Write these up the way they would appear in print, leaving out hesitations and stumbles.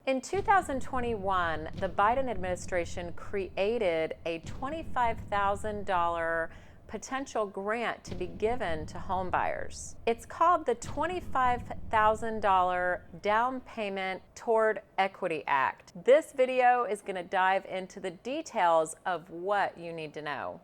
In 2021, the Biden administration created a $25,000 potential grant to be given to homebuyers. It's called the $25,000 Down Payment Toward Equity Act. This video is going to dive into the details of what you need to know.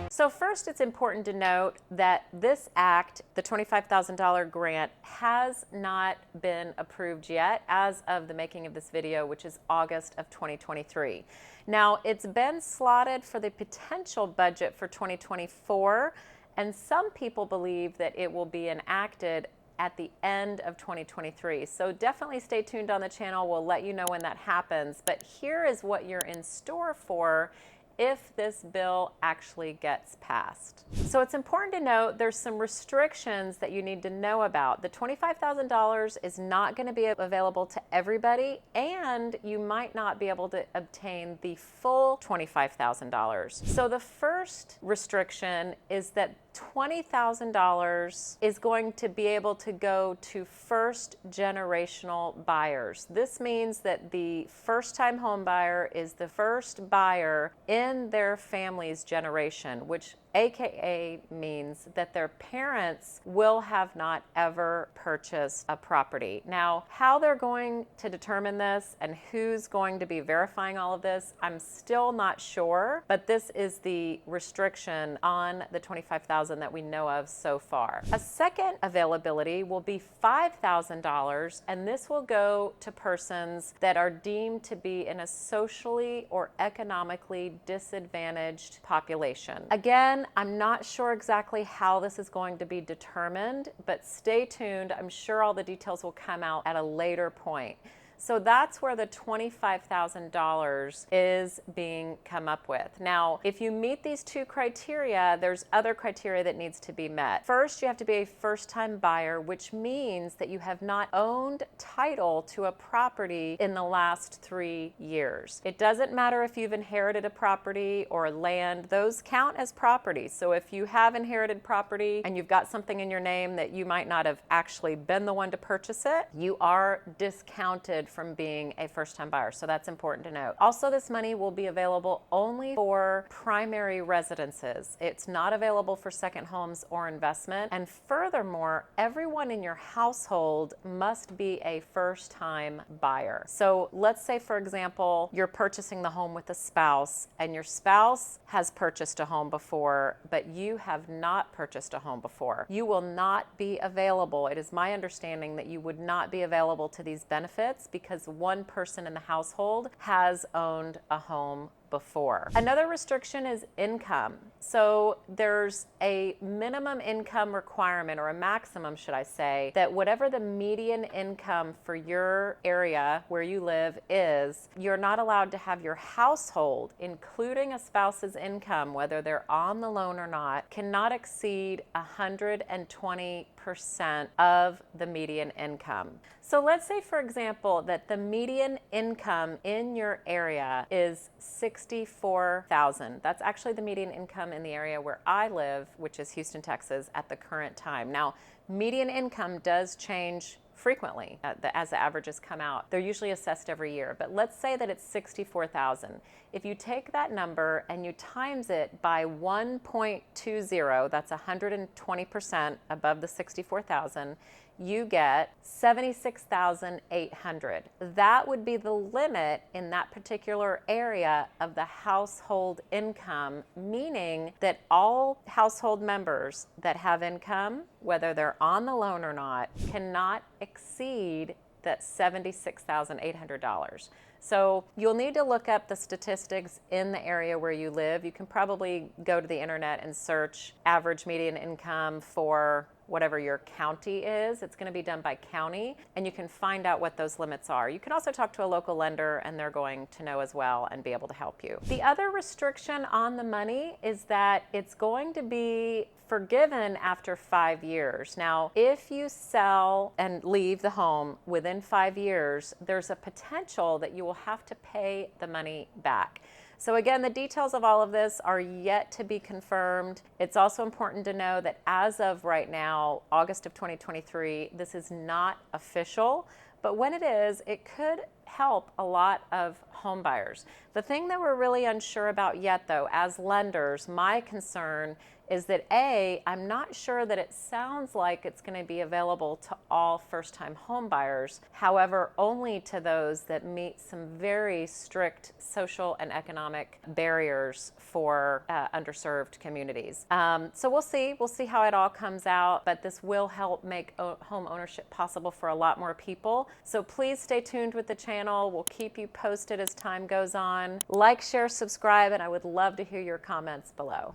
So first, it's important to note that this act, the $25,000 grant, has not been approved yet as of the making of this video, which is August of 2023. Now, it's been slotted for the potential budget for 2024, and some people believe that it will be enacted at the end of 2023. So definitely stay tuned on the channel. We'll let you know when that happens. But here is what you're in store for if this bill actually gets passed. So it's important to note there's some restrictions that you need to know about. The $25,000 is not going to be available to everybody, and you might not be able to obtain the full $25,000. So the first restriction is that $20,000 is going to be able to go to first generational buyers. This means that the first-time home buyer is the first buyer in their family's generation, which AKA means that their parents will have not ever purchased a property. Now, how they're going to determine this and who's going to be verifying all of this, I'm still not sure, but this is the restriction on the $25,000 that we know of so far. A second availability will be $5,000, and this will go to persons that are deemed to be in a socially or economically disadvantaged population. Again, I'm not sure exactly how this is going to be determined, but stay tuned. I'm sure all the details will come out at a later point. So that's where the $25,000 is being come up with. Now, if you meet these two criteria, there's other criteria that needs to be met. First, you have to be a first-time buyer, which means that you have not owned title to a property in the last 3 years. It doesn't matter if you've inherited a property or land, those count as property. So if you have inherited property and you've got something in your name that you might not have actually been the one to purchase it, you are discounted from being a first-time buyer. So that's important to note. Also, this money will be available only for primary residences. It's not available for second homes or investment. And furthermore, everyone in your household must be a first-time buyer. So let's say, for example, you're purchasing the home with a spouse, and your spouse has purchased a home before, but you have not purchased a home before. You will not be available. It is my understanding that you would not be available to these benefits because one person in the household has owned a home before. Another restriction is income. So there's a minimum income requirement, or a maximum, should I say, that whatever the median income for your area where you live is, you're not allowed to have your household, including a spouse's income, whether they're on the loan or not, cannot exceed 120% of the median income. So let's say, for example, that the median income in your area is $64,000. That's actually the median income in the area where I live, which is Houston, Texas, at the current time. Now, median income does change frequently as the averages come out. They're usually assessed every year, but let's say that it's $64,000. If you take that number and you times it by 1.20, that's 120% above the $64,000, you get $76,800. That would be the limit in that particular area of the household income, meaning that all household members that have income, whether they're on the loan or not, cannot exceed that $76,800. So you'll need to look up the statistics in the area where you live. You can probably go to the internet and search average median income for whatever your county is. It's going to be done by county, and you can find out what those limits are. You can also talk to a local lender, and they're going to know as well and be able to help you. The other restriction on the money is that it's going to be forgiven after 5 years. Now, if you sell and leave the home within 5 years, there's a potential that you will have to pay the money back. So again, the details of all of this are yet to be confirmed. It's also important to know that as of right now, August of 2023, this is not official, but when it is, it could help a lot of home buyers. The thing that we're really unsure about yet, though, as lenders, my concern is that I'm not sure that it sounds like it's going to be available to all first-time home buyers, however, only to those that meet some very strict social and economic barriers for underserved communities. So we'll see how it all comes out, but this will help make home ownership possible for a lot more people. So please stay tuned with the channel. We'll keep you posted as time goes on. Like, share, subscribe, and I would love to hear your comments below.